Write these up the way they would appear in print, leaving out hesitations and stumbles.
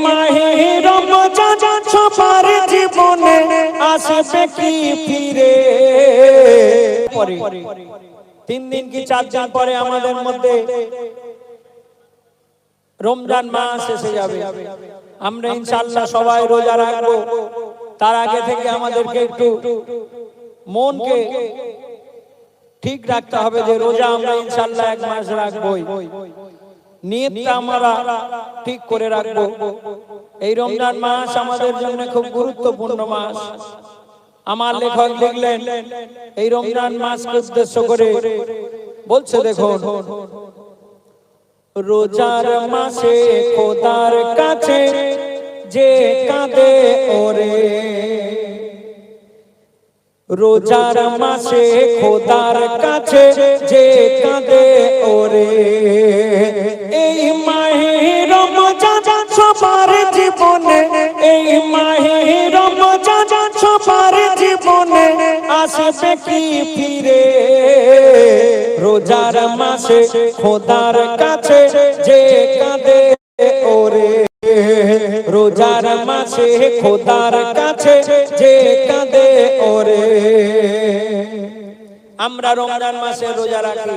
মাহে রমজান সবার জীবনে আসবে কি ফিরে। পরে 3 দিন কি 4 দিন পরে আমাদের মধ্যে রমজান মাস এসে যাবে। আমরা ইনশাআল্লাহ সবাই রোজা রাখবো। তার আগে থেকে আমাদেরকে একটু মনকে ঠিক রাখতে হবে যে রোজা আমরা ইনশাআল্লাহ 1 মাস রাখবোই। নিয়তটা আমরা ঠিক করে রাখবো। এই রমজান মাস আমাদের জন্য খুব গুরুত্বপূর্ণ মাস। আমার লেখক লিখলেন এই রমজান মাসকে উদ্দেশ্য করে বলছে, দেখুন, রোজার মাসে খোদার কাছে যে কাঁদে ওরে, রোজার মাসে খোদার কাছে যে কাঁদে ওরে, এই মাহে রমজান সবার জীবনে, এই মাহে রমজান সবার জীবনে আসবে কি ফিরে। রোজার মাসে খোদার কাছে যে কাঁদে ওরে, রোজার মাসে খোদার কাছে যে কাঁদে ওরে। আমরা রমজান মাসে রোজা রাখি।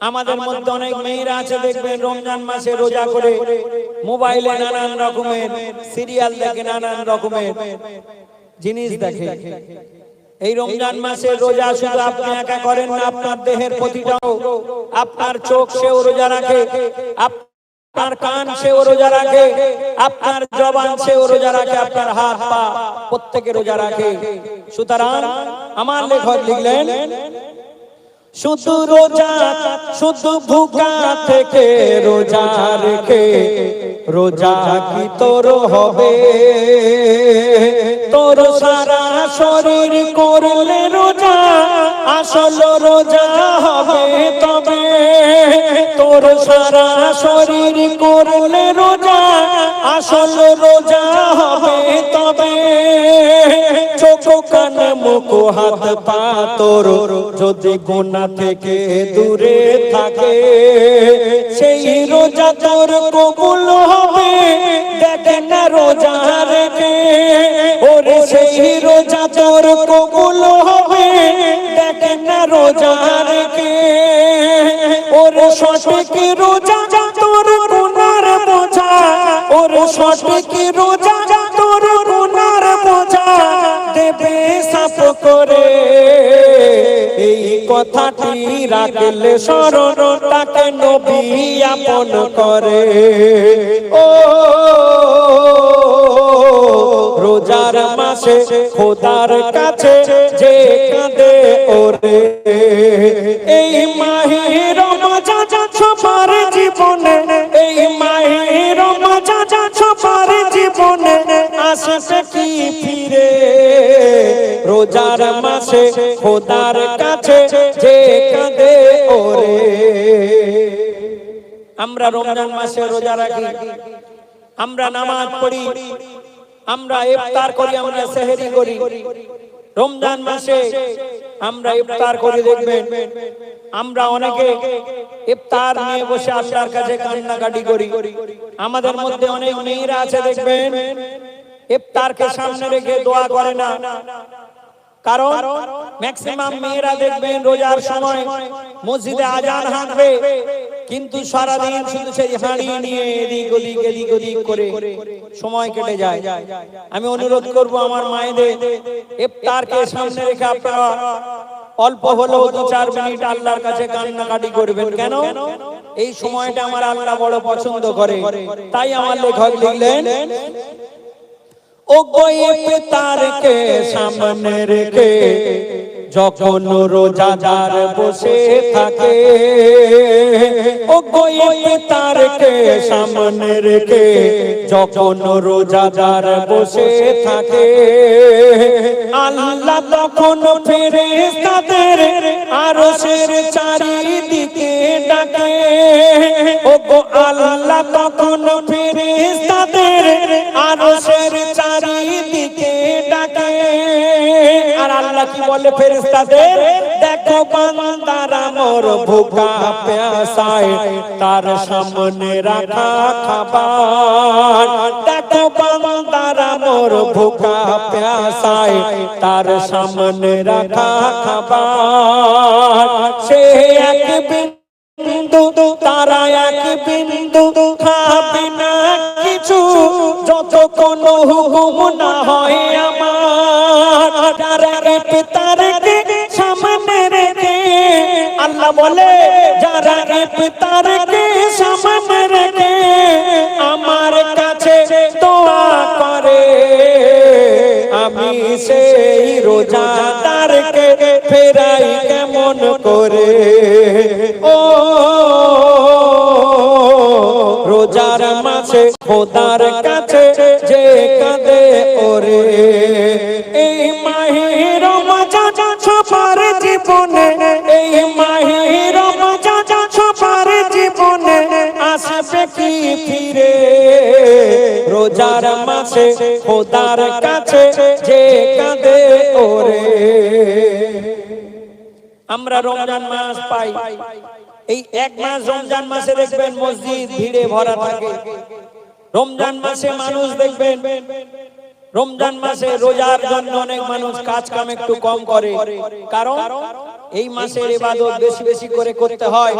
আমাদের মধ্যে অনেক মেয়েরা আছে, দেখবেন রমজান মাসে রোজা করে মোবাইলে নানান রকমের সিরিয়াল দেখে, নানান রকমের জিনিস দেখে। এই রমজান মাসে রোজা শুধু আপনি একা করেন না, আপনার দেহের প্রতিটাও, আপনার চোখ সেও রোজা রাখে, আপনার কান সেও রোজা রাখে, আপনার জবান সেও রোজা রাখে, আপনার হাত পা প্রত্যেকে রোজা রাখে। সুতরাং আমার লেখক লিখলেন, শুধু রোজা, শুধু ভুকা থেকে রোজা রেখে রোজা কি তোর হবে, তোর সারা শরীর করলে রোজা আসল রোজা হবে তবে, তোর সারা শরীর করলে রোজা আসল রোজা হবে তবে, চোখ কান মুখ হাত পা তোর যদি গুনাহ থেকে দূরে থাকে, সেই রোজা তোর কবুল হবে দেখ না রোজা রেখে, ওরে সেই রোজা তোর কবুল হবে দেখ না রোজা রেখে, ওরে সঠিক রোজা তোর গুনার বোঝা, ওরে সঠিক রোজা তোর গুনার বোঝা দেবে সাফ করে। এই কথাটি রাখলে স্মরণ তাকে নবী আপন করে। ও রোজার মাসে খোদার কাছে যে কাঁদে ওরে, এই মাহে রমজান সবার জীবনে, এই মাহে রমজান সবার জীবনে আসবে কি ফিরে। রোজার মাসে খোদার কাছে যে কাঁদে ওরে। আমরা রমজান মাসে রোজা রাখি, আমরা নামাজ পড়ি, আমরা ইফতার করি, আমরা সেহরি করি। রমজান মাসে আমরা ইফতার করি, দেখবেন আমরা অনেকে ইফতার নিয়ে বসে আল্লাহর কাছে কান্নাকাটি করি। আমাদের মধ্যে অনেক মেয়েরা আছে, দেখবেন ইফতারকে সামনে রেখে দোয়া করে না। কারণ ম্যাক্সিমাম মেয়েরা দেখবেন রোজার সময় মসজিদে আজান হাঁকবে, কিন্তু সারাদিন শুধু সেই হাঁড়ি নিয়ে এদিক ওদিক করে সময় কেটে যায়। আমি অনুরোধ করব আমার মায়েদের, ইফতারকে সামনে রেখে আপনারা অল্প হলেও 2-4 মিনিট আল্লাহর কাছে কান্নাকাটি করবেন। কেন? এই সময়টা আমার আল্লাহ বড় পছন্দ করে। তাই আমার লেখক লিখলেন, ও গো ইফতারকে সামনে রেখে যখন রোজাদার বসে থাকে, ও গো ইফতারকে সামনে রেখে যখন রোজাদার বসে থাকে, আল্লাহ তখন ফেরেশতাদের আরশের চারিদিকে ডাকে, ও গো আল্লাহ তখন ফেরেশতাদের আরশের চারিদিকে ডাকে। আর আল্লাহ কি বলে ফেরেশতাদের, দেখো বান্দারা মোর মোর ভুকা প্যাসায় তার সামনে রাখা খাবার। দেখো বান্দারা মোর ভুকা প্যাসায় তার সামনে রাখা খাবার। সে এক বিন্দু তারা এক বিন্দু খাবে না কিছু যতক্ষণ হুকুম না হয় আমার। যারা ইফতারকে সামনে রেখে আল্লাহ বলে যারা ইফতারকে সামনে রেখে আমার কাছে দোয়া করে আমি সেই রোজাদারকে ফেরাই কেমন করে। ও রোজার মাঝে খোদার কাছে যে কাঁদে ওরে। এই মাহে রমজান সবার জীবনে, এই মাহে রমজান সবার জীবনে আসবে কি ফিরে। রোজার মাঝে খোদার কাছে যে কাঁদে ওরে। আমরা রমজান মাস পাই, এই এক মাস রমজান মাসে দেখবেন মসজিদ ভিড়ে ভরা থাকে। রমজান মাসে মানুষ দেখবেন রমজান মাসে রোজার জন্য অনেক মানুষ কাজ কাম একটু কম করে, কারণ এই মাসের ইবাদত বেশি বেশি করে করতে হয়।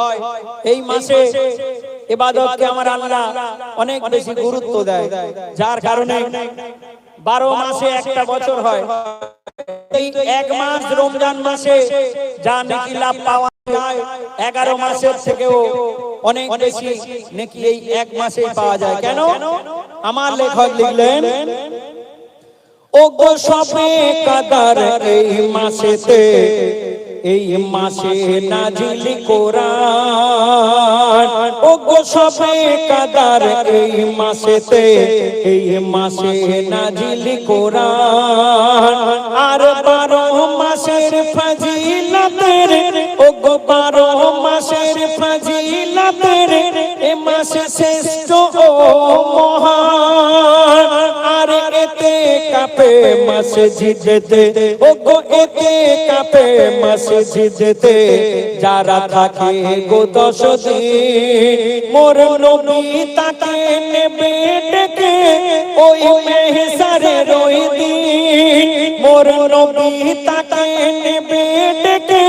এই মাসে ইবাদতকে আমার আল্লাহ অনেক বেশি গুরুত্ব দেয়, যার কারণে 12 মাসে একটা বছর হয়। এই এক মাস রমজান মাসে যা নেকি লাভ পাওয়া যায় 11 মাসের থেকেও অনেক বেশি নেকি এই এক মাসেই পাওয়া যায়। কেন? আমার লেখক লিখলেন, ও গো সবে কাদার এই মাসেতে, এই মাসে নাজিল কোরআন। ও গো সবে কাদার এই মাসেতে, এই মাসে নাজিল কোরআন। আর 12 মাসের ফজিলতের, ও গো 12 মাসের ফজিলতের এ মাসে শ্রেষ্ঠ ও মহান। আর এতে কাপে মসজিদেতে, ও গো এতে কাপে মসজিদেতে যারা থাকে গো 10 দিন। মোর নবী তাকে নেবে ডেকে ওই মেহসারের ওই দিন। মোর নবী তাকে নেবে ডেকে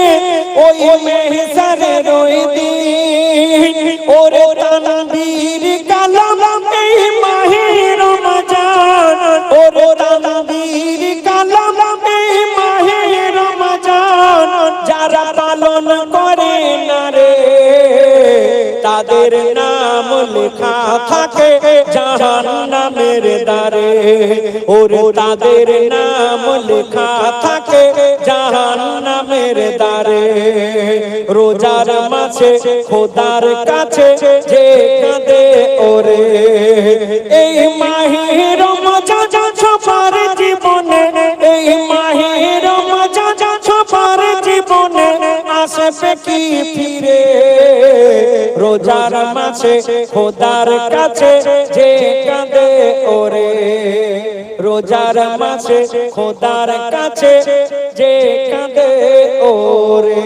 ওই মেহসারের ওই দিন। ওরে তানবীর কালাম এই মাহে রমজান, ওরে তানবীর কালাম এই মাহে রমজান। যারা পালন করে না রে তাদের নাম লেখা থাকে জাহান্নামের দ্বারে। ওরে তাদের নাম লেখা থাকে জাহান্নামের দ্বারে। রোজার মাঝে খোদার কাছে যে কাঁদে ওরে। এই মাহে রমজান সবার জীবনে, এই মাহে রমজান সবার জীবনে আসবে কি ফিরে। রোজার মাঝে খোদার কাছে যে কাঁদে ওরে। রোজার মাঝে খোদার কাছে যে কাঁদে ওরে।